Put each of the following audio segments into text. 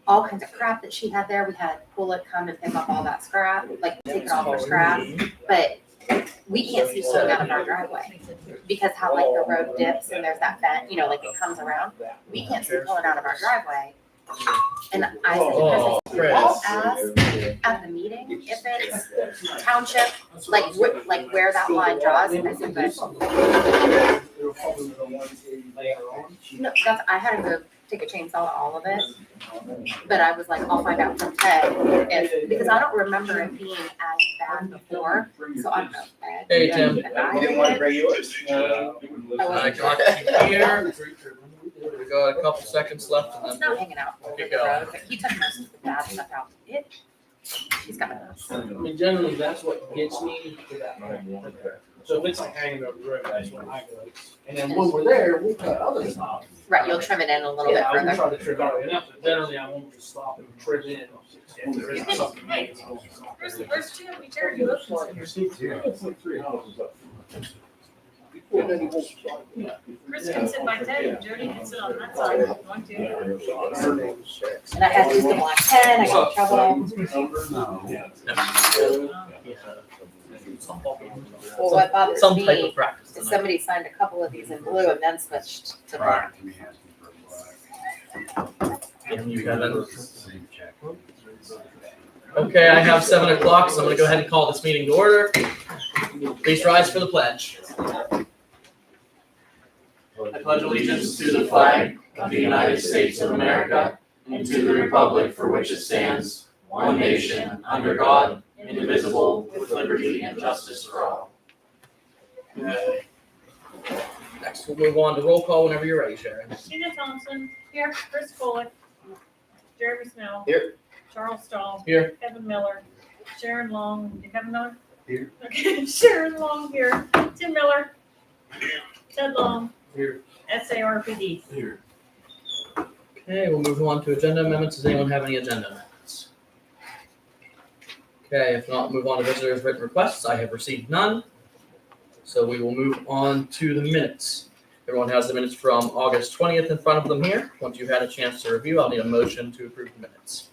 all kinds of crap that she had there. We had Bullet come and pick up all that scrap, like take it off her scrap. But we can't see pulling out of our driveway because how like the road dips and there's that bend, you know, like it comes around. We can't see pulling out of our driveway. And I said to Chris, I'll ask at the meeting if it's township, like where that line draws. And I said, but no, I had to go take a chainsaw to all of it. But I was like, I'll find out from Ted because I don't remember it being as bad before. So I don't know. Ted, hey Tim, You didn't want to break yours. I got you here. We got a couple seconds left and He's then not hanging out over the road, but he took most of the bad stuff out. He's got I mean, generally, that's what gets me to that point. So if it's like hanging over the road, that's when I go. And then when we're there, we'll cut other stuff. right. You'll trim it in a little bit Yeah, I will further. try to trim out enough, but generally I won't just stop and trim in. If there is something. There's two of me, Jared, you look for it. Chris can sit by Ted, and Jody can sit on that side if you want to. And I had to use the black pen. I got in trouble. Well, what bothers some type me of practice is tonight. somebody signed a couple of these in blue and then switched to black. And you haven't. Okay, I have 7 o'clock, so I'm gonna go ahead and call this meeting to order. Please rise for the pledge. I pledge allegiance to the flag of the United States of America and to the republic for which it stands, one nation, under God, indivisible, with liberty and justice for all. Next, we'll move on to roll call whenever you're ready, Sharon. Tina Thompson, here. Chris Bullock, Jeremy Snell. Here. Charles Stahl. Here. Kevin Miller, Sharon Long, Kevin Miller? Here. Okay, Sharon Long here, Tim Miller. Ted Long. Here. SARPD. Here. Okay, we'll move on to agenda amendments. Does anyone have any agenda amendments? Okay, if not, move on to visitors' written requests. I have received none. So we will move on to the minutes. Everyone has the minutes from August 20th in front of them here. Once you've had a chance to review, I'll need a motion to approve the minutes.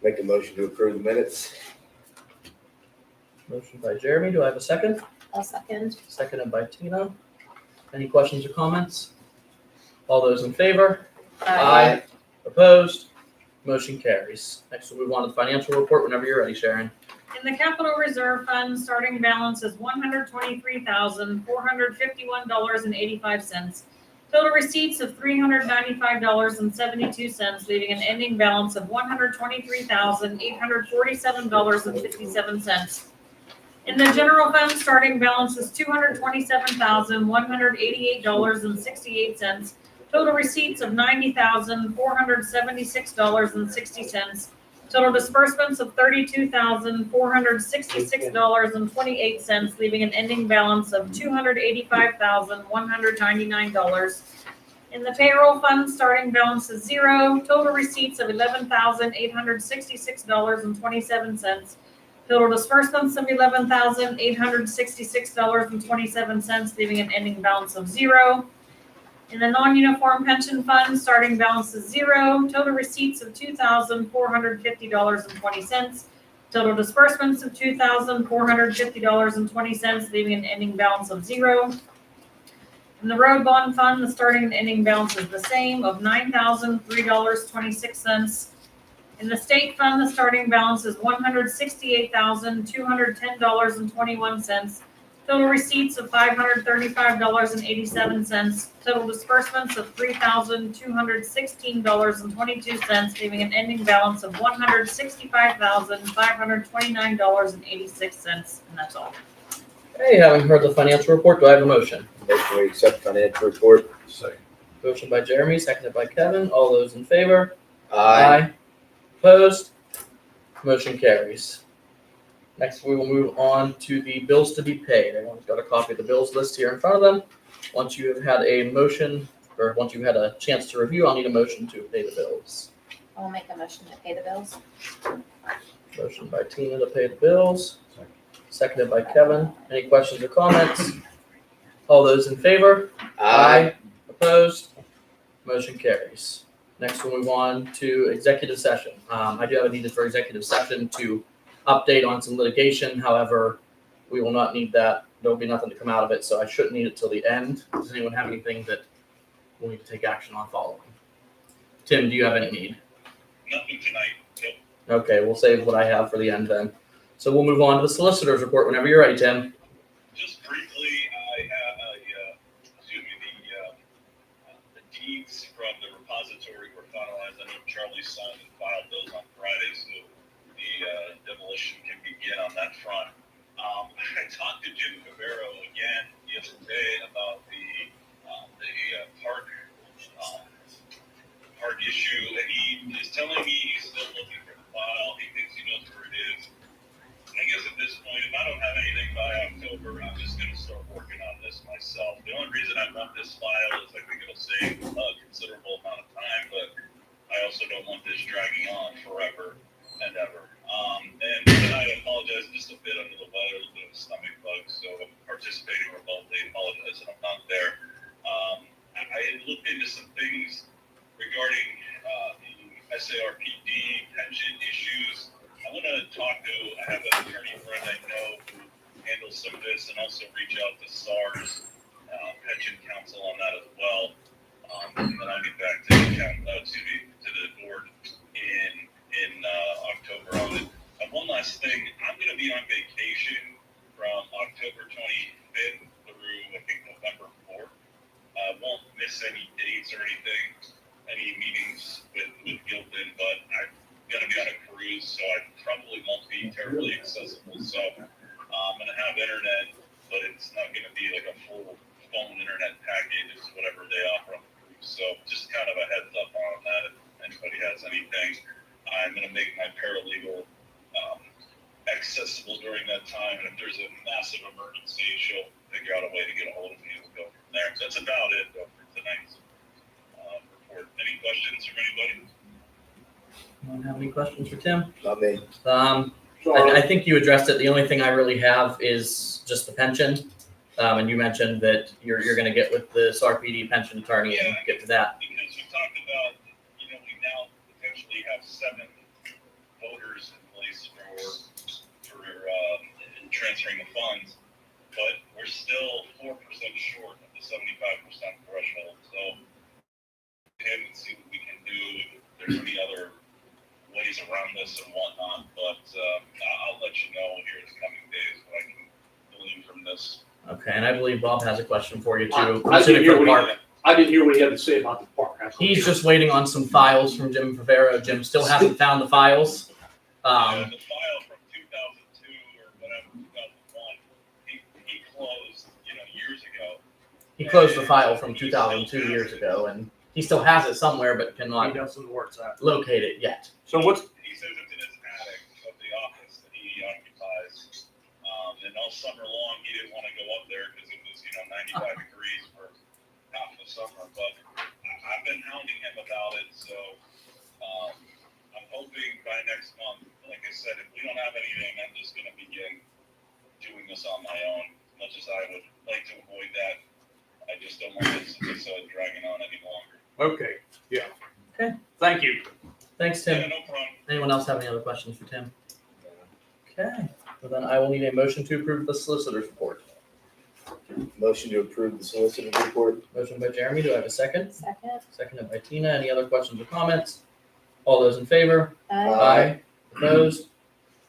Make a motion to approve the minutes. Motion by Jeremy. Do I have a second? I'll second. Seconded by Tina. Any questions or comments? All those in favor? Opposed? Motion carries. Next, we'll move on to the financial report whenever you're ready, Sharon. In the capital reserve fund, starting balance is $123,451.85. Total receipts of $395.72, leaving an ending balance of $123,847.57. In the general fund, starting balance is $227,188.68. Total receipts of $90,476.60. Total disbursements of $32,466.28, leaving an ending balance of $285,199. In the payroll fund, starting balance is $0. Total receipts of $11,866.27. Total disbursements of $11,866.27, leaving an ending balance of $0. In the non-uniform pension fund, starting balance is $0. Total receipts of $2,450.20. Total disbursements of $2,450.20, leaving an ending balance of $0. In the road bond fund, the starting and ending balance is the same of $9,003.26. In the state fund, the starting balance is $168,210.21. Total receipts of $535.87. Total disbursements of $3,216.22, leaving an ending balance of $165,529.86. And that's all. Hey, having heard the financial report, do I have a motion? Motion we accept financial report. Second. Motion by Jeremy, seconded by Kevin. All those in favor? Aye. Opposed? Motion carries. Next, we will move on to the bills to be paid. Everyone's got a copy of the bills list here in front of them. Once you have had a motion, or once you've had a chance to review, I'll need a motion to pay the bills. I'll make a motion to pay the bills. Motion by Tina to pay the bills, seconded by Kevin. Any questions or comments? All those in favor? Opposed? Motion carries. Next, we'll move on to executive session. I do have a needed for executive session to update on some litigation. However, we will not need that. There will be nothing to come out of it, so I shouldn't need it till the end. Does anyone have anything that we'll need to take action on following? Tim, do you have any need? Nothing tonight. Okay, we'll save what I have for the end then. So we'll move on to the solicitor's report whenever you're ready, Tim. Just briefly, I have, the deeds from the repository were finalized. I know Charlie signed and filed those on Friday, so the demolition can begin on that front. I talked to Jim Cavero again yesterday about the park issue, and he is telling me he's still looking for the file. He thinks he knows where it is. I guess at this point, if I don't have anything by October, I'm just going to start working on this myself. The only reason I want this file is I think it'll save a considerable amount of time, but I also don't want this dragging on forever and ever. And I apologize, just a bit under the weather, a little bit of a stomach bug, so I'm participating remotely. Apologize that I'm not there. I looked into some things regarding the SARPD pension issues. I want to I have an attorney friend I know who handles some of this, and also reach out to SARS Pension Council on that as well. And then I'll get back to the board in October on it. One last thing, I'm going to be on vacation from October 25th through I think November 4th. I won't miss any dates or any meetings with Gilpin, but I'm going to be on a cruise, so I probably won't be terribly accessible. So I'm going to have internet, but it's not going to be like a full phone internet package. It's whatever they offer on the cruise. So just kind of a heads up on that if anybody has anything. I'm going to make my paralegal accessible during that time, and if there's a massive emergency, she'll figure out a way to get a hold of me and we'll go from there. So that's about it for tonight's report. Any questions from anybody? Anyone have any questions for Tim? Not me. I think you addressed it. The only thing I really have is just the pension. And you mentioned that you're going to get with the SARPD pension attorney and get to that. Because we talked about, we now potentially have 7 voters in place for transferring the funds, but we're still 4% short of the 75% threshold. So, and see what we can do. If there's any other ways around this and whatnot, but I'll let you know here in the coming days what I can glean from this. Okay, and I believe Bob has a question for you too. I didn't hear Park. I didn't hear what he had to say about the park. He's just waiting on some files from Jim Favero. Jim still hasn't found the files. The file from 2002 or whatever, 2001, he closed, years ago. He closed the file from 2002 years ago, and he still has it somewhere, but He cannot doesn't work that. locate it yet. So what's, He says it's in his attic of the office that he occupies. And all summer long, he didn't want to go up there because it was, 95 degrees for half the summer. But I've been hounding him about it, so I'm hoping by next month. Like I said, if we don't have anything, I'm just going to begin doing this on my own. As much as I would like to avoid that, I just don't want this dragging on any longer. okay, yeah. Okay. Thank you. Thanks, Tim. Yeah, no problem. Anyone else have any other questions for Tim? Okay, well then I will need a motion to approve the solicitor's report. Motion to approve the solicitor's report. Motion by Jeremy, do I have a second? Second. Seconded by Tina. Any other questions or comments? All those in favor? Aye. Opposed?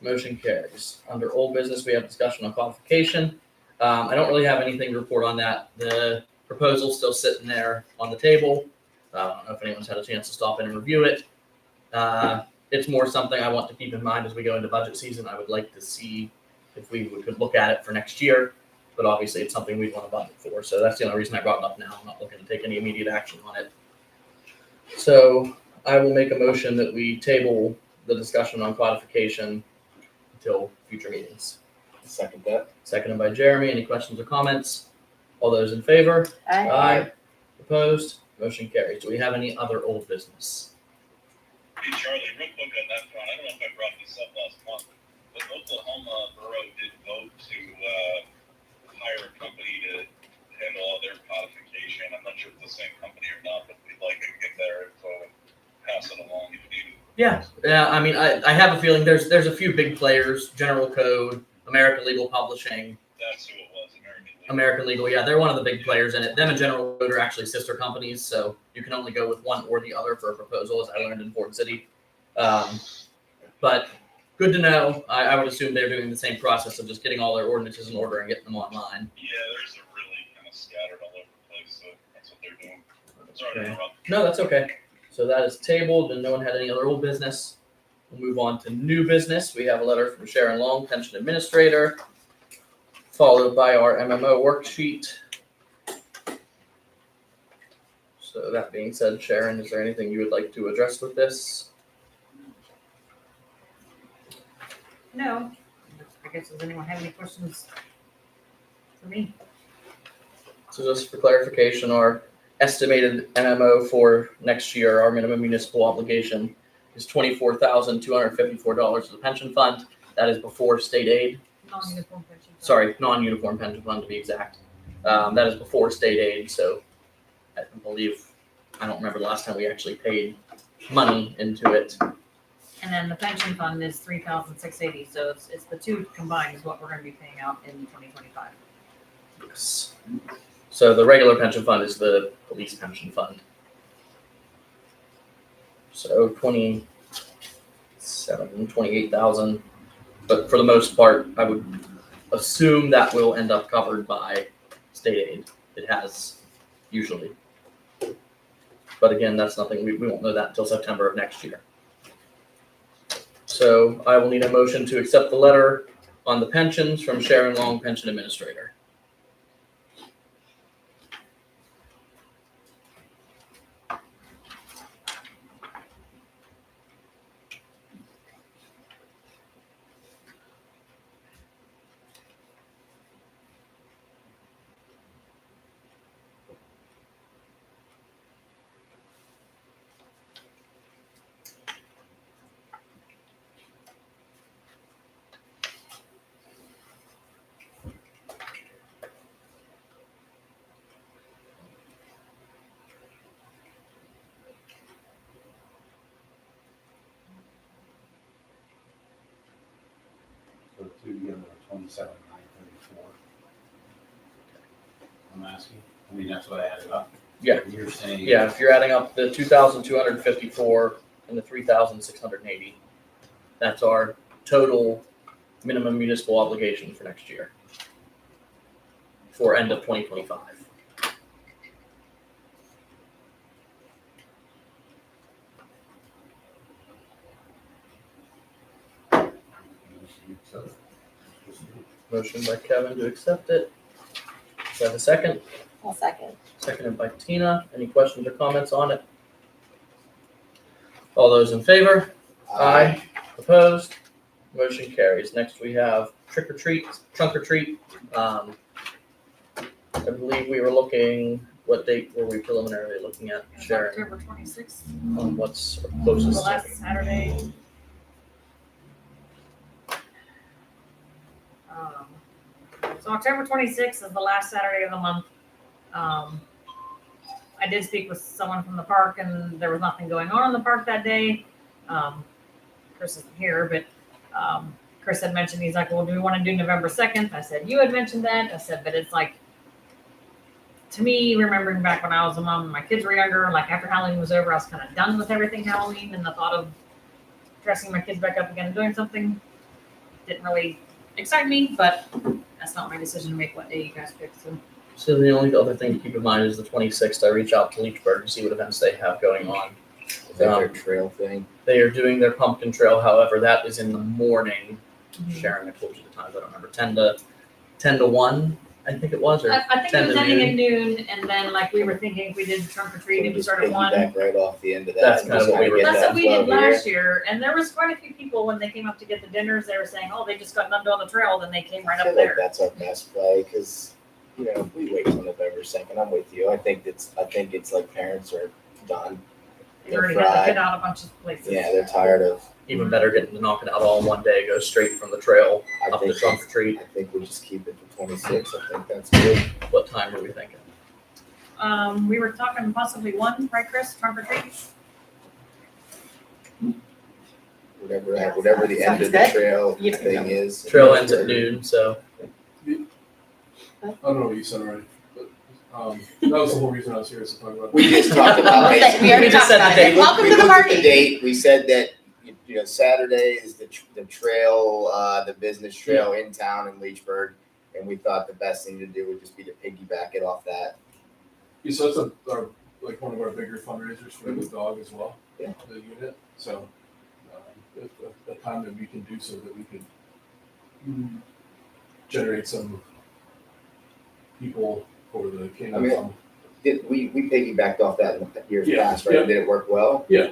Motion carries. Under old business, we have discussion on qualification. I don't really have anything to report on that. The proposal's still sitting there on the table. I don't know if anyone's had a chance to stop in and review it. It's more something I want to keep in mind as we go into budget season. I would like to see if we could look at it for next year, but obviously it's something we want to budget for. So that's the only reason I brought it up now. I'm not looking to take any immediate action on it. So I will make a motion that we table the discussion on codification until future meetings. Second that. Seconded by Jeremy. Any questions or comments? All those in favor? Aye. Opposed? Motion carries. Do we have any other old business? Hey, Charlie, real quick on that front, I don't know if I brought this up last month, but Oklahoma Borough did vote to hire a company to handle all their codification. I'm not sure if it's the same company or not, but we'd like to get their info and pass it along if you need. Yeah. I mean, I have a feeling there's a few big players, General Code, American Legal Publishing, That's who it was, American Legal. American Legal. Yeah, they're one of the big players in it. Them and General Code are actually sister companies, so you can only go with one or the other for a proposal, as I learned in Ford City. But good to know. I would assume they're doing the same process of just getting all their ordinances in order and getting them online. Yeah, there's a really kind of scattered all over the place, so that's what they're doing. Sorry to Okay. interrupt. No, that's okay. So that is tabled, and no one had any other old business. We'll move on to new business. We have a letter from Sharon Long, Pension Administrator, followed by our MMO worksheet. So that being said, Sharon, is there anything you would like to address with this? No. I guess, does anyone have any questions for me? So just for clarification, our estimated MMO for next year, our minimum municipal obligation is $24,254 to the pension fund. That is before state aid. Non-uniform pension. Sorry, non-uniform pension fund to be exact. That is before state aid, so I believe, I don't remember the last time we actually paid money into it. And then the pension fund is $3,680, so it's the two combined is what we're gonna be paying out in 2025. Yes. So the regular pension fund is the police pension fund. So 28,000. But for the most part, I would assume that will end up covered by state aid. It has usually. But again, that's nothing, we won't know that until September of next year. So I will need a motion to accept the letter on the pensions from Sharon Long, Pension Administrator. So the two together are 27,934. I'm asking, I mean, that's what I added up. Yeah. You're saying. Yeah, if you're adding up the 2,254 and the 3,680, that's our total minimum municipal obligation for next year. For end of 2025. Motion by Kevin to accept it. Do I have a second? I'll second. Seconded by Tina. Any questions or comments on it? All those in favor? Aye. Opposed? Motion carries. Next we have trunk or treat. I believe we were looking, what date were we preliminarily looking at, It's Sharon? October 26th, On what's the closest? last Saturday. So October 26th is the last Saturday of the month. I did speak with someone from the park and there was nothing going on in the park that day. Chris isn't here, but Chris had mentioned, he's like, well, do we want to do November 2nd? I said, you had mentioned that. I said, but it's like, to me, remembering back when I was a mom and my kids were younger, like after Halloween was over, I was kind of done with everything Halloween, and the thought of dressing my kids back up again and doing something didn't really excite me, but that's not my decision to make what day you guys pick. So the only other thing to keep in mind is the 26th. I reach out to Leechburg to see what events they have going on. Is that their trail thing? They are doing their pumpkin trail. However, that is in the morning. Sharon, I told you the times. I don't remember. 10 to 1 I think it was, or I think it 10 was to ending noon. at noon, and then like we were thinking if we did trunk or treat, it would Just start at 1. piggyback right off the end of that. That's and kind of just what we kinda were- get That's that what we did flow here. last year, and there was quite a few people when they came up to get the dinners, they were saying, oh, they just got done doing the trail, then they came right I up feel like there. that's our best play, because, you know, if we wait till November 2nd, I'm with you. I think it's like parents are done. They already had to fried. fit out a bunch of places. Yeah, they're tired of, Even better getting to knock it out all in one day, go straight from the trail I up to think, trunk or treat. I think we just keep it to 26. I think that's good. What time are we thinking? We were talking possibly 1, right, Chris, trunk or treat? Whatever, Yeah, whatever the end of the sounds good. trail You- thing is. Trail ends at noon, so I don't know what you said already, but, that was the whole reason I was here, is to talk about. We just talked about We it. already We just talked said about the it. date. Welcome We to the looked at the party. date, we said that, you know, Saturday is the trail, the business trail in town in Leechburg. And we thought the best thing to do would just be to piggyback it off that. Yeah, so that's like one of our bigger fundraisers for the dog as well. Yeah. The unit, so, a time that we can do so that we could generate some people for the I canine mean, fund. We piggybacked off that in years Yeah, past, right? yeah. Did it work well? Yeah.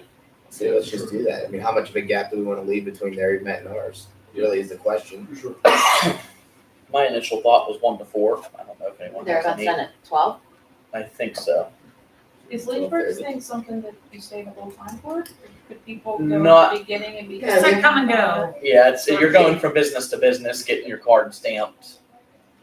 So Yeah, let's sure. just do that. I mean, how much of a gap do we want to leave between their event and ours? Really is the question. For sure. my initial thought was 1 to 4. I don't know if anyone Their has event's any. done at 12. I think so. Is Leechburg's thing something that you stay a little time for? Or could people go Not- at the beginning and be? It's like come and go. Yeah, it's you're going from business to business, getting your card stamped.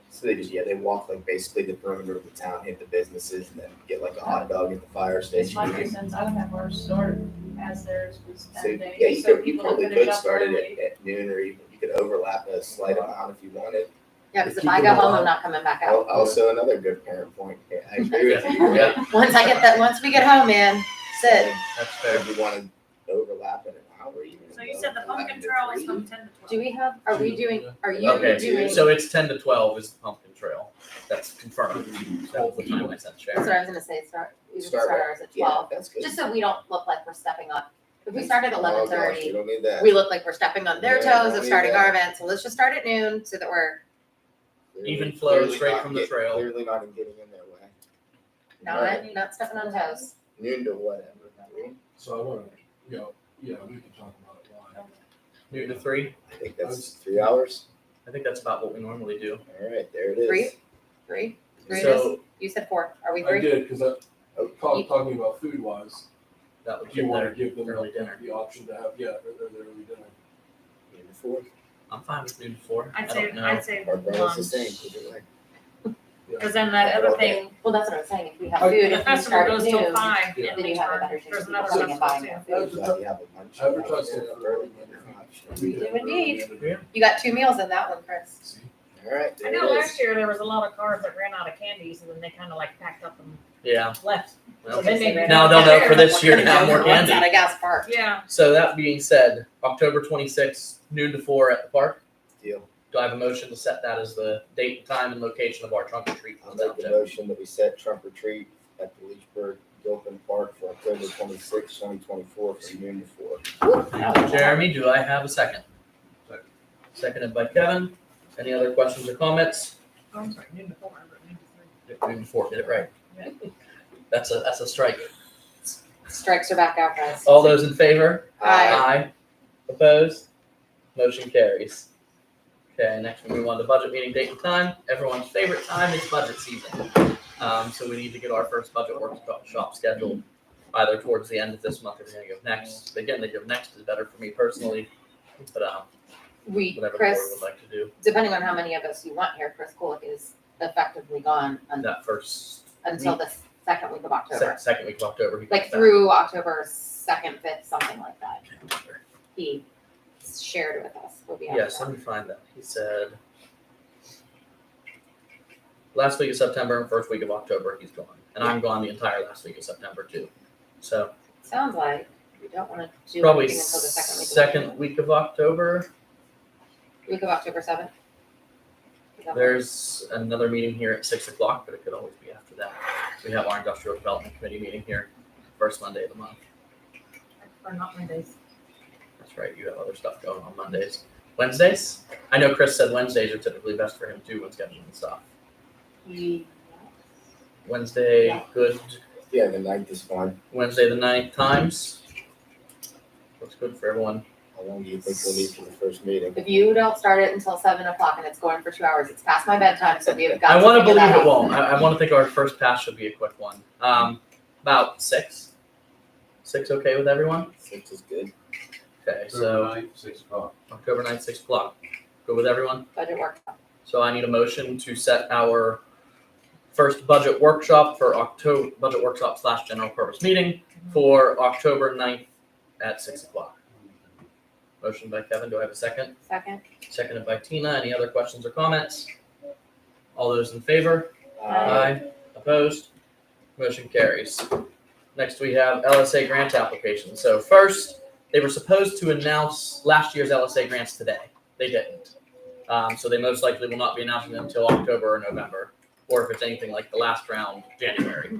So they just, they walk like basically the perimeter of the town, hit the businesses, and then get like a hot dog at the fire It's station. my 2 cents. I don't have ours started as theirs was So, 10 yeah, days, you so could, you people can probably finish could up start it early. at noon, or even you could overlap a slight amount if you wanted. Yeah, because if Keep I them go home, alive. I'm not coming back out. Also, another good parent point. Yeah, I agree with you. Yeah, Once we get home, man, sit. that's Or fair. if you want to overlap it an hour even. So you said the pumpkin trail is from 10 to 12. Do we have, are we doing, are you Okay, doing? so it's 10 to 12 is the pumpkin trail. That's confirmed. That was the time I sent That's Sharon. what I was gonna say, we can Start start right- ours at Yeah, 12, that's good. just so we don't look like we're stepping up. If we start at Oh, gosh, 11:30, we don't need that. we look like we're stepping on their Yeah, toes don't of need starting that. our event, so let's just start at noon so that we're Even flow Clearly straight not from the get- trail. Clearly not in getting in their way. not stepping on toes. Noon to whatever. So I want to, yeah, we can talk about it. Why? Noon to 3. I think that's 3 hours. I think that's about what we normally do. All right, there it is. Three it is? So You said 4, are we I 3? did, because Oh, talking about food wise, that would do you get want there. to give them early dinner. the option to have, or their early dinner? Noon to 4. I'm fine with noon to 4. I I'd say, don't know. I'd say Our brand is lunch. the same. 'Cause you're like, Because then that other thing, Well, that's what I'm saying, if we have I- food, the if we festival start at goes till noon, 5 Yeah. in then you have a better Leechburg. chance There's of another people coming and buying festival your too. food. glad you have a lunch. Advertise it. You do indeed. Yeah. You got 2 meals in that one, Chris. See? All right, I there know it last is. year there was a lot of cars that ran out of candy, so then they kind of like packed up and Yeah. left. Well, So then they ran Now out they'll of know there. for this year to We're have gonna more go for what's candy. Out of gas park. Yeah, So that being said, October 26th, noon to 4 at the park. Deal. Do I have a motion to set that as the date, time, and location of our trunk or treat? I'll make the motion that we set trunk or treat at the Leechburg Gilpin Park for October 26, 2024 from noon to 4. Thank you, Jeremy, do I have a second? Seconded by Kevin. Any other questions or comments? oh, I'm sorry, noon to 4, but noon to 3. Noon to 4, get it right. That's a strike. Strikes are back out, guys. All those in favor? Aye. Opposed? Motion carries. Okay, next we move on to budget meeting date and time. Everyone's favorite time is budget season. So we need to get our first budget workshop scheduled either towards the end of this month or the beginning of next. Again, the of next is better for me personally, but We, whatever the board Chris, would like to do. depending on how many of us you want here, Chris Kulik is effectively gone That first until the second week of October. second week of October. he Like comes back. through October 2nd, 5th, something like that. He shared with us. We'll be after Yes, that. let me find that. He said last week of September and first week of October he's gone. And I'm gone the entire last week of September too. So Sounds like we don't want to do probably anything until the second week. second week of October. Week of October 7th. Is that There's another meeting here at 6 o'clock, but it could always be after that. We have our industrial development committee meeting here, first Monday of the month. Or not Mondays. That's right, you have other stuff going on Mondays. Wednesdays? I know Chris said Wednesdays are typically best for him too when scheduling stuff. Wednesday, Yeah. good. Yeah, the 9th is fine. Wednesday the 9th times. What's good for everyone? How long do you think we'll need for the first meeting? If you don't start it until 7 o'clock and it's going for 2 hours, it's past my bedtime, so we have got to I want to figure believe that it out. won't. I want to think our first pass should be a quick one. About 6. 6 okay with everyone? 6 is good. Okay, so October 9th, 6 o'clock. October 9th, 6 o'clock. Good with everyone? Budget workshop. So I need a motion to set our first budget workshop for October, budget workshop / general purpose meeting for October 9th at 6 o'clock. Motion by Kevin. Do I have a second? Second. Seconded by Tina. Any other questions or comments? All those in favor? Aye. Opposed? Motion carries. Next, we have LSA grant applications. So first, they were supposed to announce last year's LSA grants today. They didn't. So they most likely will not be announcing them until October or November, or if it's anything like the last round, January.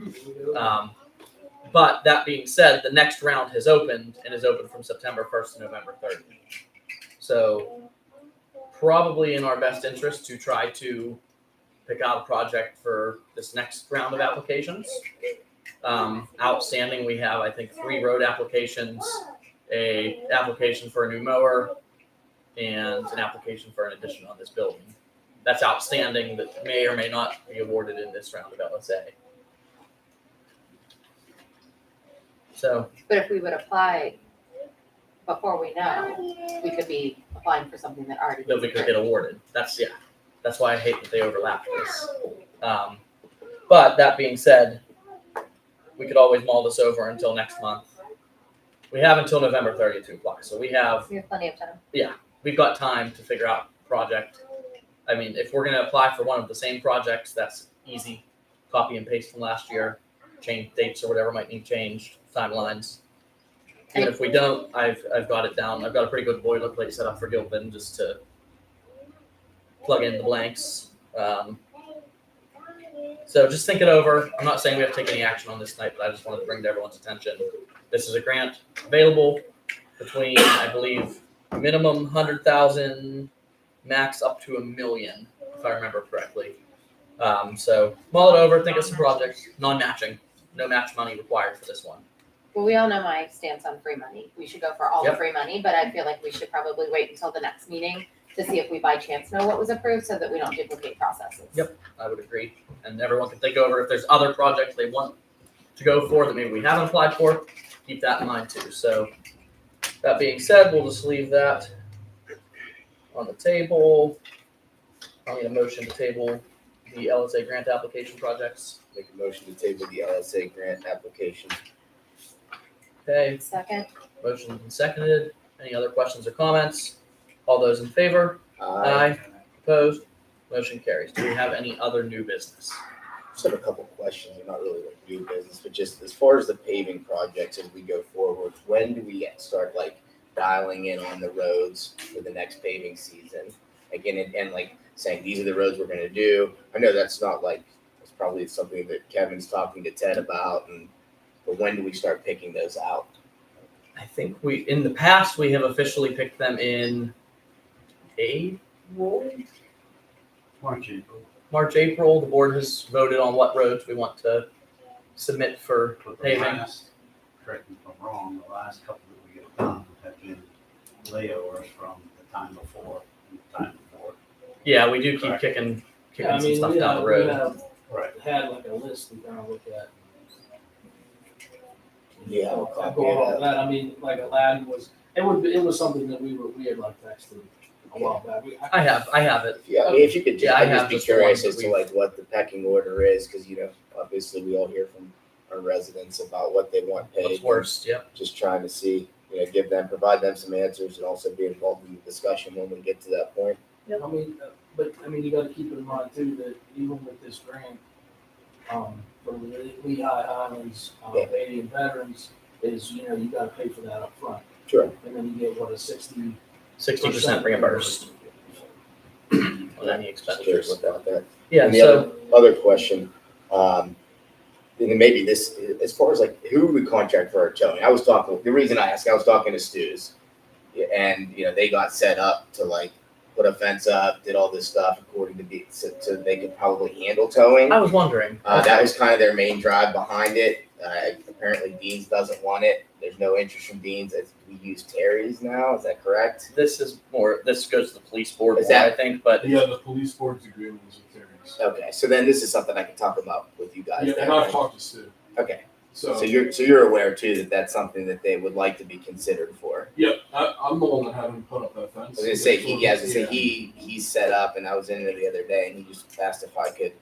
But that being said, the next round has opened and is open from September 1st to November 30th. So probably in our best interest to try to pick out a project for this next round of applications. Outstanding, we have, I think, 3 road applications, a application for a new mower, and an application for an addition on this building. That's outstanding that may or may not be awarded in this round of LSA. So, But if we would apply before we know, we could be applying for something that already. that we could get awarded. That's why I hate that they overlap this. But that being said, we could always mull this over until next month. We have until November 30th to apply. So We have plenty of time. we've got time to figure out a project. I mean, if we're going to apply for one of the same projects, that's easy. Copy and paste from last year, change dates or whatever might need changed, timelines. Even if we don't, I've got it down. I've got a pretty good boilerplate set up for Gilpin just to plug in the blanks. So just think it over. I'm not saying we have to take any action on this tonight, but I just wanted to bring to everyone's attention. This is a grant available between, I believe, minimum 100,000, max up to $1 million, if I remember correctly. So mull it over, think of some projects, non-matching, no match money required for this one. Well, we all know my stance on free money. We should go for all the Yep. free money, but I feel like we should probably wait until the next meeting to see if we by chance know what was approved so that we don't duplicate processes. Yep. I would agree. And everyone can think over if there's other projects they want to go for that maybe we haven't applied for, keep that in mind too. So that being said, we'll just leave that on the table. I'll need a motion to table the LSA grant application projects. Make a motion to table the LSA grant application. Okay, Second. motion's been seconded. Any other questions or comments? All those in favor? Aye. Opposed? Motion carries. Do we have any other new business? Just have a couple questions, not really like new business, but just as far as the paving projects as we go forward, when do we start like dialing in on the roads for the next paving season? Again, and like saying, these are the roads we're gonna do. I know that's not like, it's probably something that Kevin's talking to Ted about, but when do we start picking those out? I think in the past, we have officially picked them in April. March, April. The board has voted on what roads we want to submit for But the paving. last, correct me if I'm wrong, the last couple that we get done have been layovers from the time before and the time before. Yeah, we do keep Correct. kicking Yeah, I some mean, stuff we down have, the we road. have Right. had like a list we kind of look at. Yeah, I'll So, copy go it on up. that, I mean, like Aladdin was, it was something that we had like texted a while back. I have it. Yeah, I mean, if you could just, Yeah, I I'd have just be just the curious ones as that to like what the pecking order is, because obviously we all hear from our residents about what they want What's paid. worst? Yep. Just trying to see, provide them some answers and also be involved in the discussion when we get to that point. I mean, you gotta keep in mind too, that even with this grant, for the Lehigh Highlands, Yeah. 80 and veterans, is, you gotta pay for that up front. Sure. And then you get what, a 60%. 60% reimbursed on any Just expenditures. curious about that. Yeah. And the So other question, and then maybe this, as far as like who we contract for our towing, the reason I asked, I was talking to Stu's, and they got set up to like put a fence up, did all this stuff according to be, so they could probably handle towing. I was wondering. That was kind of their main drive behind it. Apparently Dean's doesn't want it. There's no interest from Dean's. We use Terry's now, is that correct? This goes to the police board, Is that- I think, but Yeah, the police board's agreement is with Terry's. Okay, so then this is something I can talk about with you guys. Yeah, then, and I've right? talked to Stu. Okay, So, so you're aware too that that's something that they would like to be considered for. yep, I'm the one that had him put up that fence. I was gonna say he's set up, and I was in there the other day, and he just asked if I could,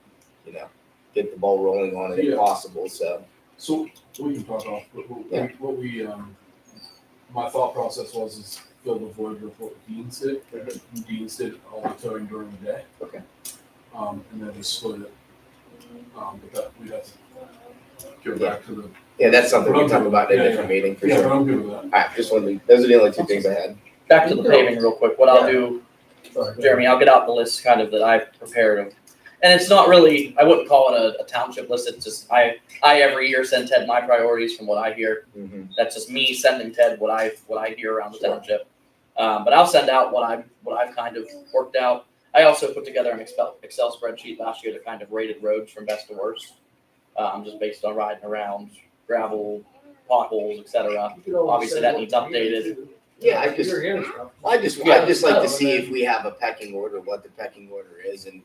get the ball rolling on it if Yeah. possible. So We can talk off, but what we, my thought process is fill the void with what Dean's did. Dean's did all the towing during the day. Okay. And then just split it. But that, we'd have to go back to the, yeah, that's something we can talk about in a Yeah, different meeting for yeah, sure. but All I'm good with that. right, just wanted to, those are the only two things I had. back to the paving real quick. What I'll do, Sorry, go Jeremy, I'll get out the list kind of that I've prepared of. And it's not really, I wouldn't call it a township list. It's just, I every year send Ted my priorities from what I hear. Mhm. That's just me sending Ted what I hear around the township. But I'll send out what I've kind of worked out. I also put together an Excel spreadsheet last year that kind of rated roads from best to worst, just based on riding around, gravel, potholes, etc. Obviously, that needs updated. Yeah, I just I'd just like to see if we have a pecking order, what the pecking order is, and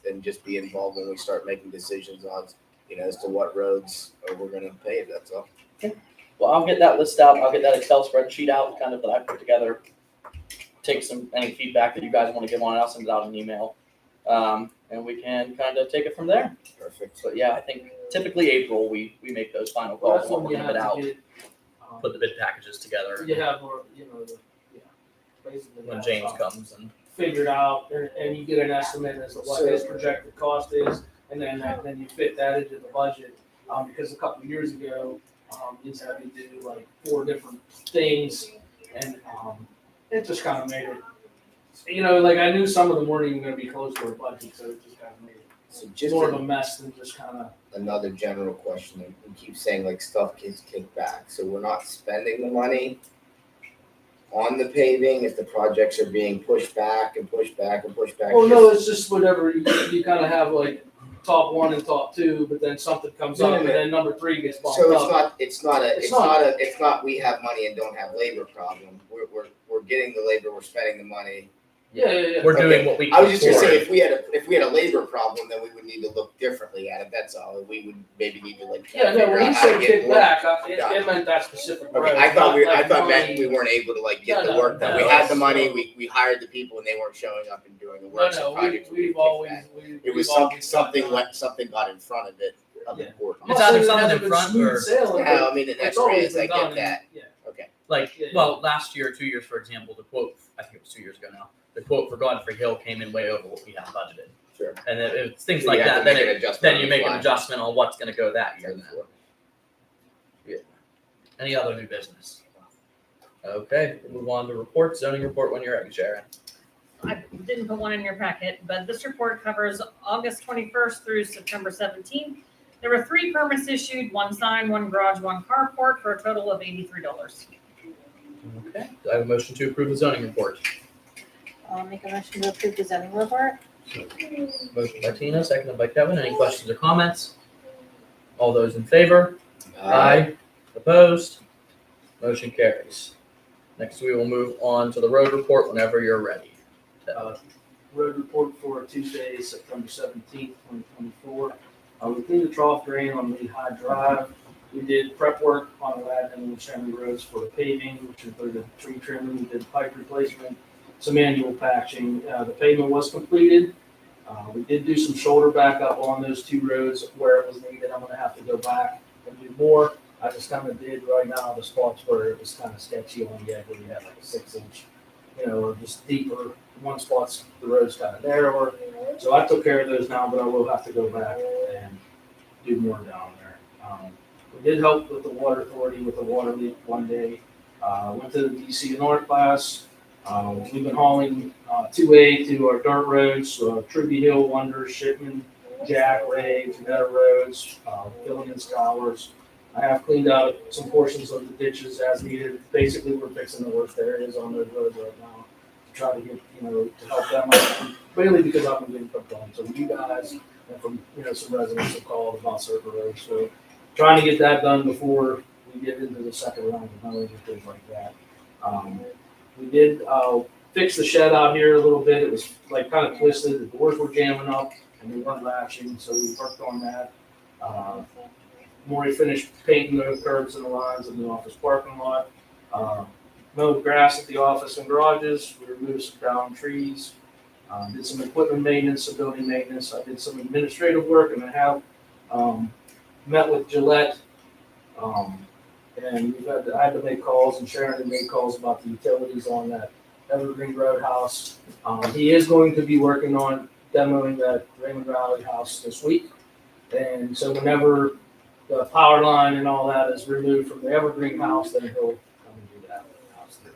then just be involved when we start making decisions on, as to what roads we're gonna pave. That's all. Well, I'll get that list out. I'll get that Excel spreadsheet out, kind of that I put together. Take any feedback that you guys want to give on it. I'll send it out in an email, and we can kind of take it from there. Perfect. But yeah, I think typically April we make those final calls on what we're gonna bid out, put the bid packages together. You have more, basically. When James comes and Figured out, and you get an estimate as to what his projected cost is, and then you fit that into the budget. Because a couple of years ago, he's having to do like 4 different things, and it just kind of made it, like I knew some of them weren't even gonna be close to our budget, so it just kind of made So it just more of a mess than just kind of. another general question. We keep saying like stuff gets kicked back, so we're not spending the money on the paving if the projects are being pushed back and pushed back and pushed back. Oh, no, it's just whatever, you kind of have like top 1 and top 2, but then something comes up, and then number 3 gets bumped So up. it's not we have money and don't have labor problem. We're getting the labor, we're spending the money. Yeah. we're doing what we can I was just gonna say, afford. if we had a labor problem, then we would need to look differently at it, that's all. We would maybe need to Yeah, no, figure when out he how to said get kick more. back, it meant that specific road. Okay, I thought not like meant money. we weren't able to get No, the work done. no, We had the no. money, we hired the people and they weren't showing up and doing the work, so No, projects would be we've kicked always, back. we've It was always something done that. something got in front of it of Yeah. importance. It's either It something hasn't in been front smooth or- sailing, Yeah, but I mean, the it's next always phrase, I been done, get that. yeah. Okay. Like, Yeah. well, last year, 2 years, for example, the quote, I think it was 2 years ago now, the quote for Godfrey Hill came in way over what we had budgeted. Sure. And it's things So like you have that, to then make an it, adjustment then on you the make an fly. adjustment on what's gonna go that year. Ten four. Any other new business? Okay, we'll move on to reports, zoning report when you're ready, Sharon. I didn't put one in your packet, but this report covers August 21st through September 17th. There were 3 permits issued, 1 sign, 1 garage, 1 carport, for a total of $83. Okay, do I have a motion to approve the zoning report? I'll make a motion to approve the zoning report. Motion by Tina, seconded by Kevin. Any questions or comments? All those in favor? Opposed? Motion carries. Next, we will move on to the road report whenever you're ready. Road report for Tuesday, September 17th, 2024. We cleaned the trough drain on Lehigh Drive. We did prep work on Aladdin and Shanley roads for the paving, which included tree trimming, we did pipe replacement, some annual patching. The pavement was completed. We did do some shoulder backup on those 2 roads where it was needed. I'm gonna have to go back and do more. I just kind of did right now the spots where it was kind of sketchy on the edge where we had like a 6-inch, or just deeper. One spot's the road's kind of narrower. So I took care of those now, but I will have to go back and do more down there. We did help with the water authority with the water leak one day. Went to the DC and art class. We've been hauling 2A to our dirt roads, Tribby Hill, Wonder, Shipman, Jack, Ray, Janetta roads, filling in scours. I have cleaned out some portions of the ditches as needed. Basically, we're fixing the worst areas on those roads right now to try to get, to help them out, mainly because I've been getting picked on. So you guys, and from, some residents have called about certain roads, so trying to get that done before we get into the second round of mowing and things like that. We did, fix the shed out here a little bit. It was like kind of twisted, the doors were jamming up and they weren't latching, so we worked on that. Maury finished painting the curbs and the lines in the office parking lot. Mowed grass at the office and garages. We removed some downed trees. Did some equipment maintenance, some building maintenance. I did some administrative work, and I have met with Gillette. And I had to make calls, and Sharon had made calls about the utilities on that Evergreen Road house. He is going to be working on demoing that Raymond Valley house this week. And so whenever the power line and all that is removed from the Evergreen house, then he'll come and do that house too.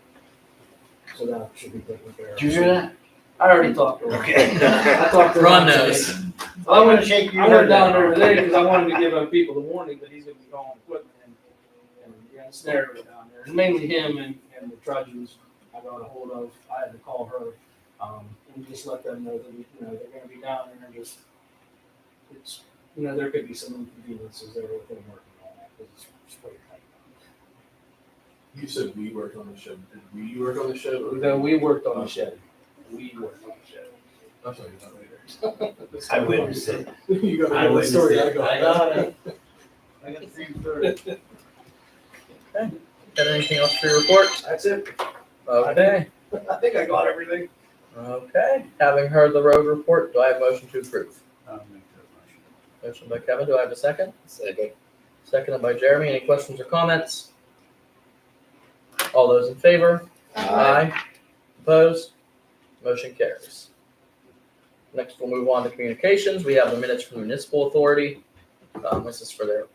So that should be taken care of. Did you hear that? I already talked to him. Okay. I talked to him. Ron knows. I went, shake your I went head down now. there today because I wanted to give people the warning that he's gonna be hauling equipment and it's narrow down there. And mainly him and the trudges I got a hold of. I had to call her, and just let them know that, they're gonna be down there and just, it's, there could be some inconveniences there with them working on that because it's way tight. You said we worked on the shed. Did we work on the shed? Or No, we worked on the shed. We worked on the shed. I'm sorry, not later. I witnessed it. You got I a witnessed story. it. I I got it. I got 3:30. Got anything else for your report? That's it. Okay. I think I got everything. Okay. Having heard the road report, do I have a motion to approve? I'll make that Motion motion. by Kevin. Do I have a second? Second. Seconded by Jeremy. Any questions or comments? All those in favor? Aye. Opposed? Motion carries. Next, we'll move on to communications. We have the minutes from the municipal authority. This is for their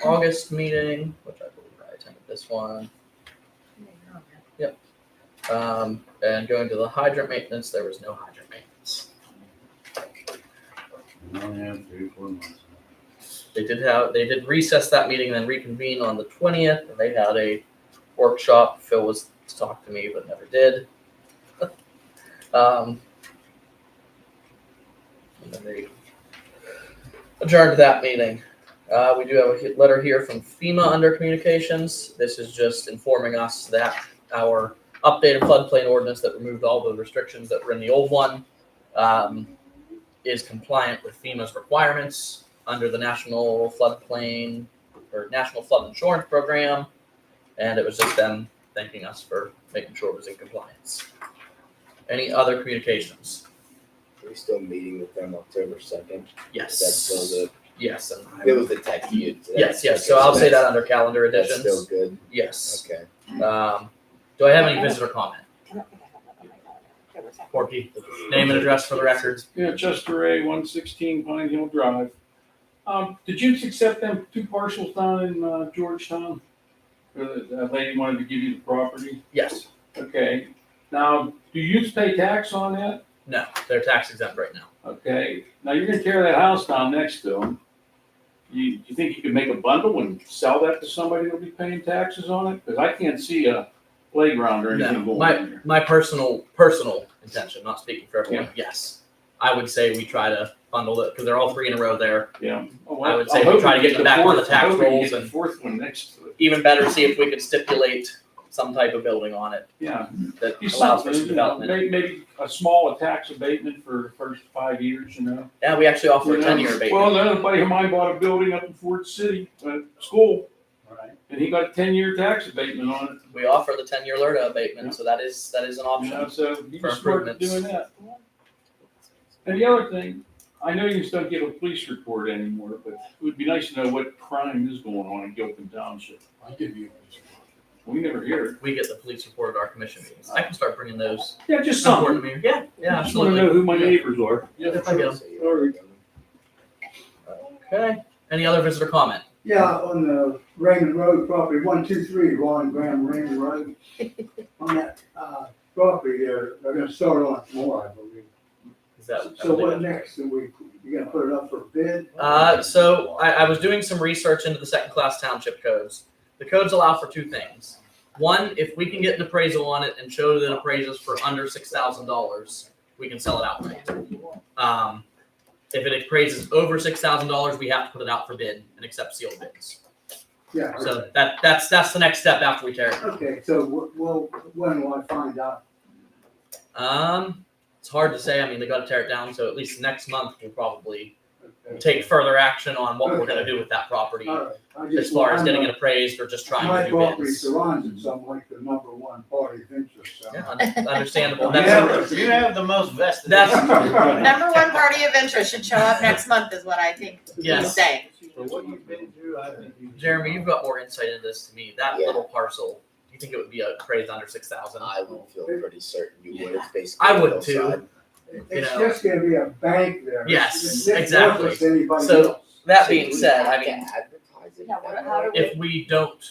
August meeting, which I believe I attended this one. And going to the hydrant maintenance, there was no hydrant maintenance. We only have 3 or 4 months. They did recess that meeting and then reconvene on the 20th, and they had a workshop. Phil was to talk to me, but never did. And then they adjourned that meeting. We do have a letter here from FEMA under communications. This is just informing us that our updated floodplain ordinance that removed all the restrictions that were in the old one is compliant with FEMA's requirements under the National Floodplain or National Flood Insurance Program. And it was just them thanking us for making sure it was in compliance. Any other communications? Are we still meeting with them October 2nd? Yes. That's still Yes. And it was the text you. yes. So I'll say that under calendar That's additions. still good. Yes. Okay. Do I have any visitor comment? I don't think I have that on my calendar. October 2nd. Porky, name and address for the records. Yeah, Chester Ray, 116 Pine Hill Drive. Did you accept them 2 parcels down in Georgetown? That lady wanted to give you the property? Yes. Okay. Now, do you pay tax on that? No, they're tax exempt right now. Okay. Now, you're gonna tear that house down next to them. You think you could make a bundle and sell that to somebody that'll be paying taxes on it? Because I can't see a playground or anything No, going on there. my personal intention, not speaking for everyone, yes. I would say we try to bundle it, because they're all 3 in a row there. Yeah. Oh, I would I'm say we hoping try to get the them back on the fourth- tax I'm hoping to rolls get and- the 4th one next to it. Even better, see if we could stipulate some type of building on it Yeah. that Do allows for something, some you know, development. maybe a small tax abatement for the first 5 years, you know? Yeah, we actually offer a You know, 10-year abatement. Well, another buddy of mine bought a building up in Ford City, a school, Right. and he got a 10-year tax abatement on We offer the 10-year LERTA abatement, Yeah. so that is an it, you option. know, so he For was smart improvements. doing that. And the other thing, I know you just don't give a police report anymore, but it would be nice to know what crime is going on in Gilpin Township. I'll give you. We never hear it. We get the police report at our commission meetings. I can start bringing those. Yeah, just Important something. meetings. Yeah, I just want absolutely. to know who my neighbors are. If I get 'em. All right. Okay. Any other visitor comment? Yeah, on the Raymond Road property, 123 Ron Graham Raymond Road. On that, property there, they're gonna start on it tomorrow, I believe. Is that? So what next? You gonna put it up for bid? So I was doing some research into the second class township codes. The codes allow for 2 things. One, if we can get an appraisal on it and show that it appraises for under $6,000, we can sell it outright. If it appraises over $6,000, we have to put it out for bid and accept sealed bids. Yeah. So that's the next step after we tear it down. Okay, so when will I find out? It's hard to say. I mean, they got to tear it down, so at least next month we'll probably Okay. take further action on what we're going to do with that property, All right. I as just- far as I'm getting not- it appraised or just trying My to do property bids. surrounds it, so I'm like the number one party of interest, so. Yeah, understandable. You That's, have the most vested. That's- Number one party of interest should show up next month is what I think he's Yes. saying. For what you've been through, I think you. Jeremy, you've got more insight into this to me. That Yeah. little parcel, do you think it would be appraised under 6,000? I would feel pretty certain you would. It's basically. I would too. hillside. It's know. just gonna be a bank there. Yes, It's exactly. worthless to anybody So, else. That So being we said, have I to mean, advertise it Yeah, that how way? do if we don't,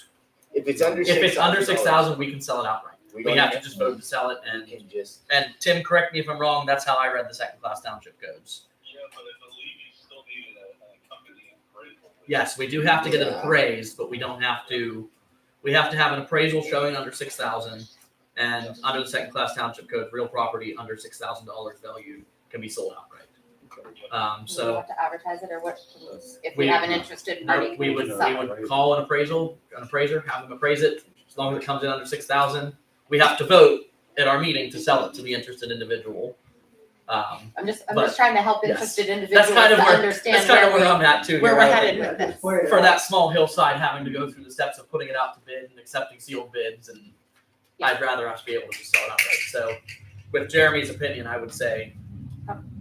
If it's under if it's under $6,000, 6,000, we can sell it outright. We don't have to just vote to sell it, We and can just. Tim, correct me if I'm wrong. That's how I read the second class township codes. Yeah, but I believe you still needed a company appraisal. Yes, we do have to get it Yeah. appraised, but we don't have to. We have to have an appraisal showing under 6,000, and under the second class township code, real property under $6,000 value can be sold outright. Do we So have to advertise it or what? If We- we have an interested party, we can would we we sell? would call an appraiser, have them appraise it. As long as it comes in under 6,000, we have to vote at our meeting to sell it to the interested individual. I'm just but- trying to help yes. interested individuals That's kind of to where understand that's kind of where where I'm at too. we're here. headed with this. For that small hillside, having to go through the steps of putting it out to bid and accepting sealed bids, and I'd rather us be able to just sell it outright. So, with Jeremy's opinion, I would say,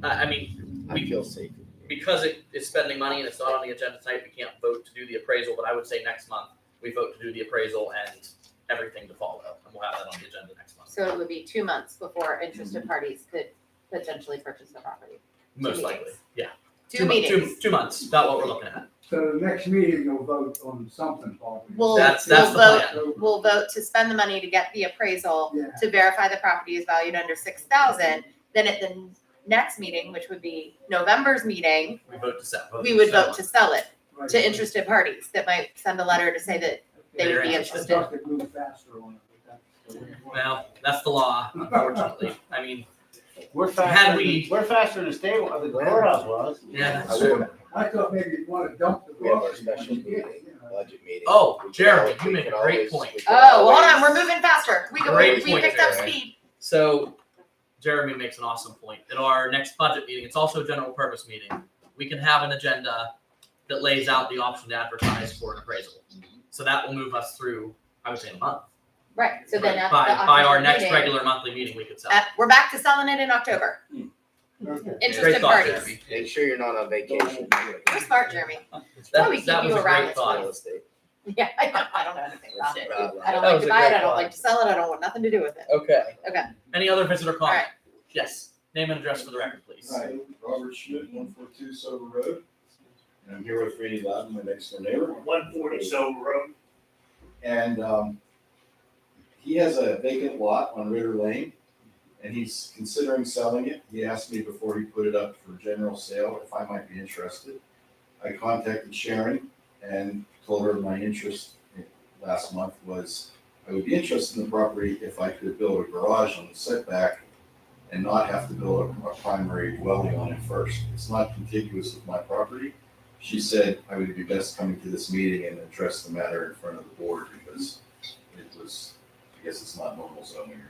I mean, I feel safe. because it is spending money and it's not on the agenda tonight, we can't vote to do the appraisal. But I would say next month we vote to do the appraisal and everything to follow, and we'll have that on the agenda next month. So it would be 2 months before interested parties could potentially purchase the property. Most meetings. likely, yeah. Two meetings. 2 months. About what we're looking at. So the next meeting, you'll vote on something, probably. We'll, That's we'll the vote, plan. we'll vote to spend the money to get the appraisal Yeah. to verify the property is valued under 6,000. Then at the next meeting, which would be November's meeting, We vote to sell. we would vote to sell it Right. to interested parties that might send a letter to say that they would be They're I interested. thought they'd move faster on it, but that's. Well, that's the law, unfortunately. I mean, We're Had faster, we- we're faster than the state, the courthouse was. yeah. I would- I thought maybe you'd wanna dump the We have our property. special Yeah, meeting, you know. budget meeting. Oh, We can Jeremy, always- you we make a can great always- point. we can Oh, hold on, always- we're moving faster. We Great we point, picked up Jeremy. speed. So, Jeremy makes an awesome point. At our next budget meeting, it's also a general purpose meeting. We can have an agenda that lays out the option to advertise for an appraisal. So that will move us through, I would say, a month. Right, so then at the By our October next meeting, regular monthly meeting, we could sell. we're back to selling it in October. Okay. Great Interested thought, parties. Jeremy. Make sure you're not on vacation. You're smart, Jeremy. That, we keep that was you a around great this thought. Real estate. Yeah, I don't know anything about it. I don't That like was to a buy great it, I don't thought. like to sell it, I don't want nothing to do with it. Okay. Okay. Any other visitor comment? right. Yes. Name and address for the record, please. Hi, Robert Schmidt, 142 Silver Road. And I'm here with Randy Loudon, my next door neighbor. 140 Silver Road. And he has a vacant lot on Ritter Lane, and he's considering selling it. He asked me before he put it up for general sale if I might be interested. I contacted Sharon and told her my interest last month was I would be interested in the property if I could build a garage on the setback and not have to build a primary dwelling on it first. It's not contiguous with my property. She said I would be best coming to this meeting and address the matter in front of the board because it was, I guess it's not normal zoning.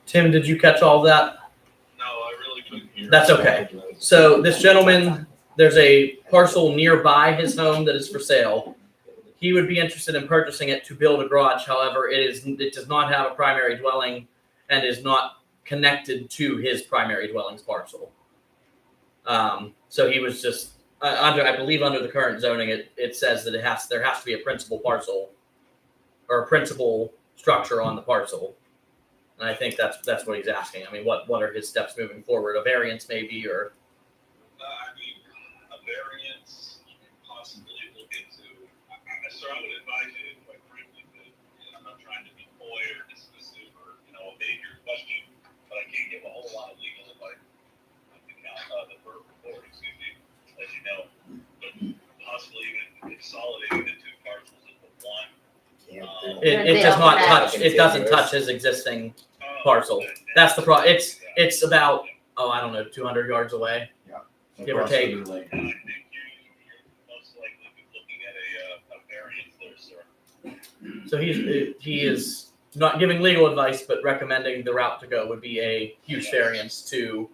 Tim, did you catch all of that? No, I really couldn't hear. That's okay. So this gentleman, there's a parcel nearby his home that is for sale. He would be interested in purchasing it to build a garage. However, it does not have a primary dwelling and is not connected to his primary dwelling's parcel. So he was just I believe under the current zoning, it says that there has to be a principal parcel or a principal structure on the parcel. And I think that's what he's asking. I mean, what are his steps moving forward? A variance maybe, or I mean, a variance, you can possibly look into. So I would advise you, quite frankly, that I'm not trying to be coy or dismissive or evade your question, but I can't give a whole lot of legal advice. The board, excuse me, as you know, but possibly even consolidating the two parcels into one. It does not touch, it doesn't touch his existing parcel. That's the it's about, I don't know, 200 yards away. Give or Across take. River Lane. I think you're most likely be looking at a variance there, sir. So he is not giving legal advice, but recommending the route to go would be a huge variance to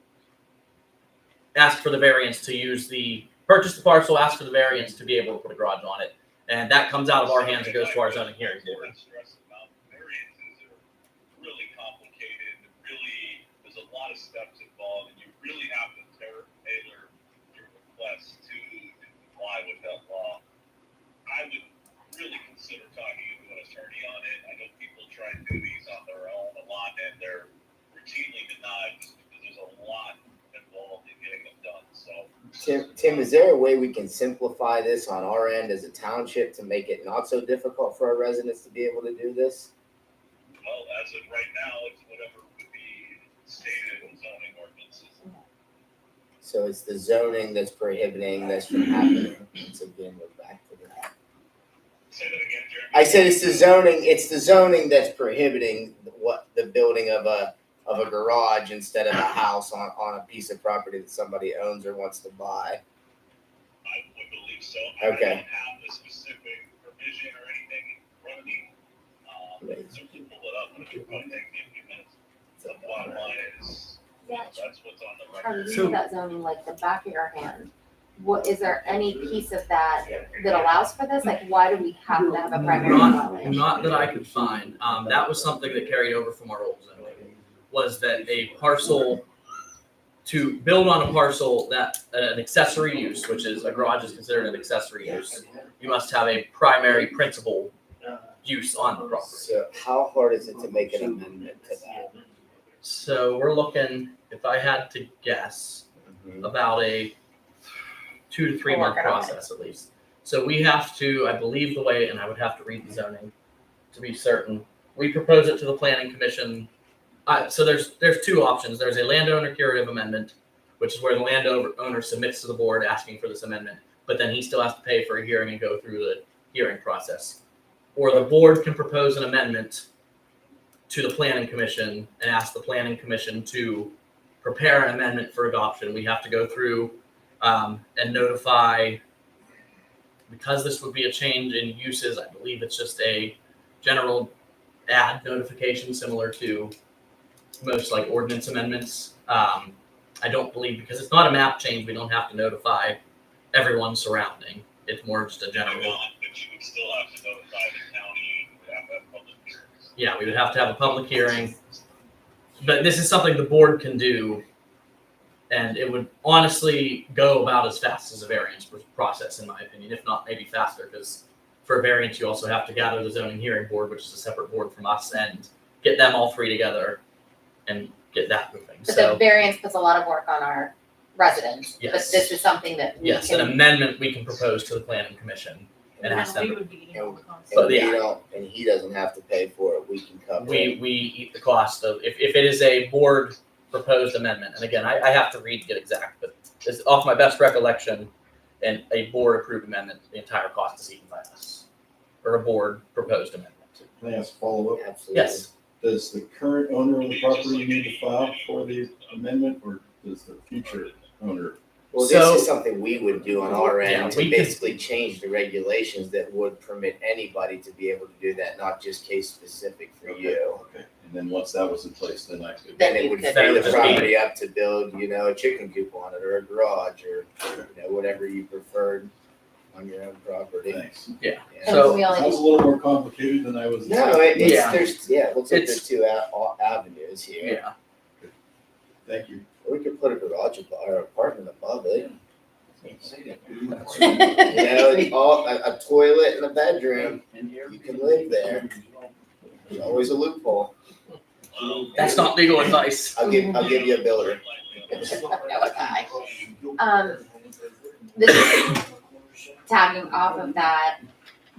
ask for the variance to purchase the parcel, ask for the variance to be able to put a garage on it. And that comes out of our hands and goes to our zoning hearing board. Variances are really complicated, there's a lot of steps involved, and you really have to tailor your request to comply with that law. I would really consider talking to an attorney on it. I know people try and do these on their own a lot, and they're routinely denied just because there's a lot involved in getting them done, so. Tim, is there a way we can simplify this on our end as a township to make it not so difficult for our residents to be able to do this? Well, as of right now, it's whatever would be stated in zoning ordinances. So it's the zoning that's prohibiting this from happening. So again, we're back to that. Say that again, Jeremy. I said it's the zoning that's prohibiting the building of a garage instead of a house on a piece of property that somebody owns or wants to buy. I would believe so. Okay. I don't have the specific provision or anything in front of me. Certainly pull it up, but it would probably take me a few minutes. The bottom line is, that's what's on the Are record. you that zoning like the back of your hand? What, is there any piece of that allows for this? Like, why do we have to have a primary dwelling? Not that I could find. That was something that carried over from our old zoning, was that a parcel, to build on a parcel that an accessory use, which is a garage is considered an accessory use, you must have a primary principal use on the property. So how hard is it to make an amendment to that? So we're looking, if I had to guess, about a 2 to 3 month process at least. So we have to, I believe the way, and I would have to read the zoning to be certain, we propose it to the planning commission. So there's 2 options. There's a landowner curative amendment, which is where the landowner submits to the board asking for this amendment, but then he still has to pay for a hearing and go through the hearing process. Or the board can propose an amendment to the planning commission and ask the planning commission to prepare an amendment for adoption. We have to go through and notify, because this would be a change in uses, I believe it's just a general ad notification similar to most like ordinance amendments. I don't believe, because it's not a map change, we don't have to notify everyone surrounding. It's more just a general. But you would still have to notify the county, you would have to have public hearings. Yeah, we would have to have a public hearing. But this is something the board can do, and it would honestly go about as fast as a variance process, in my opinion, if not maybe faster, because for a variance, you also have to gather the zoning hearing board, which is a separate board from us, and get them all 3 together and get that moving. But So the variance puts a lot of work on our residents. But Yes. this is something that we yes, an can. amendment we can propose to the planning commission and ask We them. would be getting all the costs. But yeah. And he doesn't have to pay for it, we can cover it. We eat the cost of, if it is a board proposed amendment, and again, I have to read to get exact, but it's off my best recollection, and a board approved amendment, the entire cost is eaten by us, or a board proposed amendment. Can I ask a follow-up? Absolutely. Yes, Does the current owner of the property need to file for the amendment, or does the future owner? Well, So- this is something we would do on our Yeah, end to we could- basically change the regulations that would permit anybody to be able to do that, not just case specific for you. Okay, and then once that was in place, then I could. Then it would Then free you the could- property up to build, a chicken coop on it, or a garage, or, whatever you preferred on your own property. Thanks. yeah. And So, we only Sounds a little more complicated than I was. No, Yeah. it looks like It's- there's 2 avenues here. yeah, Thank you. We could put a garage or apartment above it. A toilet and a bedroom. You can live there. There's always a loophole. that's not legal advice. I'll give you a builder. This is tagging off of that,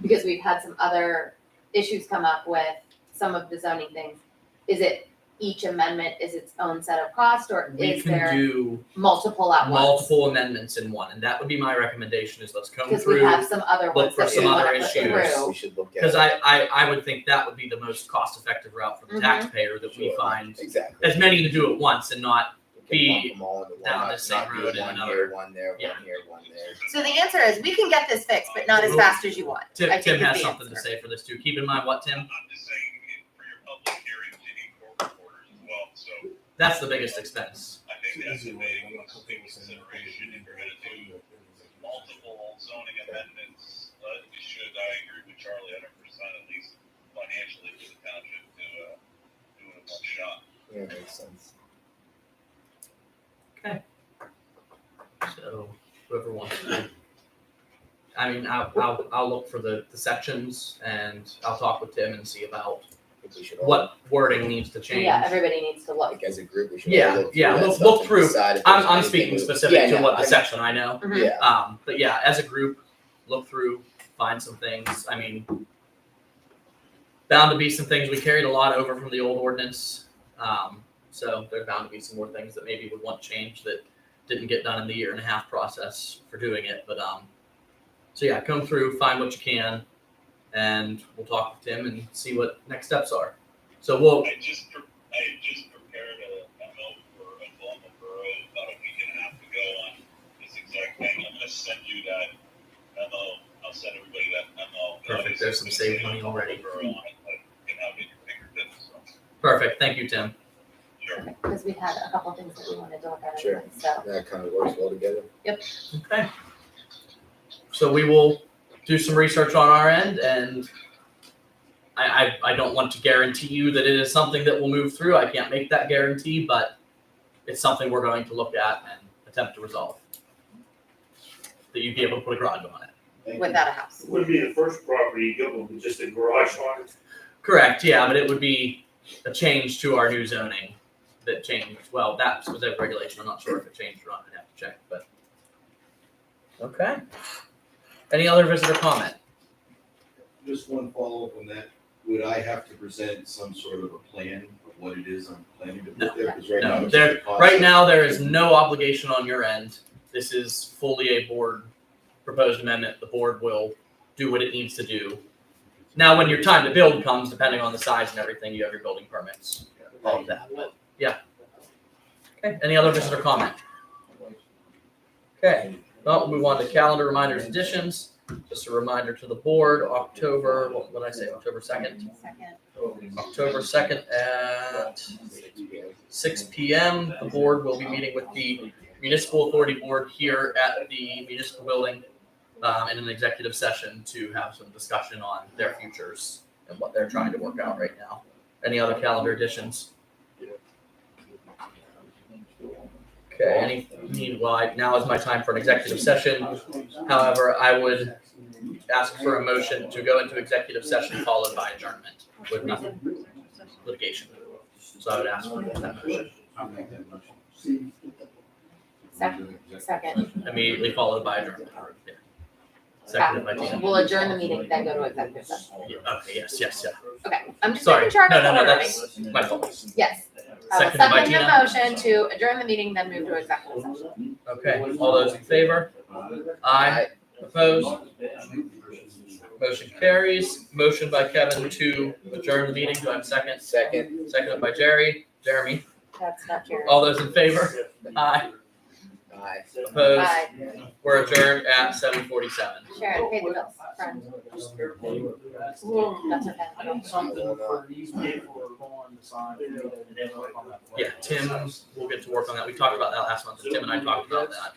because we've had some other issues come up with some of the zoning things. Is it each amendment is its own set of cost, or We is can there do multiple at once? multiple amendments in one, and that would be my recommendation is let's come Because we through. have some other look ones for that we some wanna other put issues. through. We should look at. Because I would think that would be the most cost-effective route for the Mhm. taxpayer, that we Sure. find Exactly. as many to do at once and not We can lump be them all into one, down not- the same not do road in one another. here, one there, Yeah. one here, one there. So the answer is, we can get this fixed, but not as fast as you want. Tim, I think Tim is has the something to answer. say for this too. Keep in mind what, Tim? I'm just saying, for your public hearings, you need court reporters as well, so That's the biggest expense. I think that's a big consideration if you're gonna do multiple zoning amendments. We should, I agree with Charlie, 100%, at least financially for the township to, do it in one shot. Yeah, makes sense. So whoever wants to. I mean, I'll look for the sections and I'll talk with Tim and see about I think we should all, what wording needs to change. Yeah, everybody needs to look. like as a group, we should Yeah, all look through yeah, that look- stuff look and through. decide if there's I'm anything speaking we- specific Yeah, to no, what the I- section I know. Mhm. Yeah, But yeah, as a group, look through, find some things. I mean, bound to be some things we carried a lot over from the old ordinance. So there's bound to be some more things that maybe would want changed that didn't get done in the 1.5 year process for doing it. But so yeah, come through, find what you can, and we'll talk with Tim and see what next steps are. So we'll I just prepared a memo for Oklahoma Borough about a week and a half ago on this exact thing. I'm gonna send you that memo. I'll send everybody that memo. Perfect. There's some saved money already. Borough on it, but you can have it at your fingertips, so. perfect. Thank you, Tim. Sure. Because we had a couple things that we wanted to look at Sure. anyway, so. that kind of works well together. Okay. So we will do some research on our end, and I don't want to guarantee you that it is something that will move through. I can't make that guarantee, but it's something we're going to look at and attempt to resolve. That you'd be able to put a garage on it. Thank you. Without a house. It wouldn't be the first property you go with, just a garage on it. Correct, yeah, but it would be a change to our new zoning that changed. Well, that was a regulation. I'm not sure if it changed or not. I'd have to check, but. Okay. Any other visitor comment? Just one follow-up on that. Would I have to present some sort of a plan of what it is I'm planning to No. put there? 'Cause right now No, it's there, just a concept. right now, there is no obligation on your end. This is fully a board proposed amendment. The board will do what it needs to do. Now, when your time to build comes, depending on the size and everything, you have your building permits, all of that, but, yeah. Okay, any other visitor comment? Okay, well, we'll move on to calendar reminders additions. Just a reminder to the board, October, what did I say, October 2nd? October 2nd at 6 PM. The board will be meeting with the Municipal Authority Board here at the municipal building in an executive session to have some discussion on their futures and what they're trying to work out right now. Any other calendar additions? Okay, now is my time for an executive session. However, I would ask for a motion to go into executive session followed by adjournment with nothing litigation. So I would ask for that motion. I'll make that motion. Second. Immediately followed by adjournment. Yeah. Seconded by Tina. We'll adjourn the meeting, then go to executive session. Yeah, okay, yes, yeah. Okay, I'm just Sorry. making sure I No, got no, the no, order right. that's my fault. Yes. I will Seconded by second the Tina. motion to adjourn the meeting, then move to executive session. Okay, all those in favor? Aye. Opposed? Motion carries. Motion by Kevin to adjourn the meeting. Do I have a second? Second. Seconded by Jeremy. That's not Jerry. All those in favor? Aye. Aye. Opposed? Bye. We're adjourned at 7:47. Sharon, pay the bills, friend. That's okay. Something for these people who are going to sign. Yeah, Tim will get to work on that. We talked about that last month. Tim and I talked about that.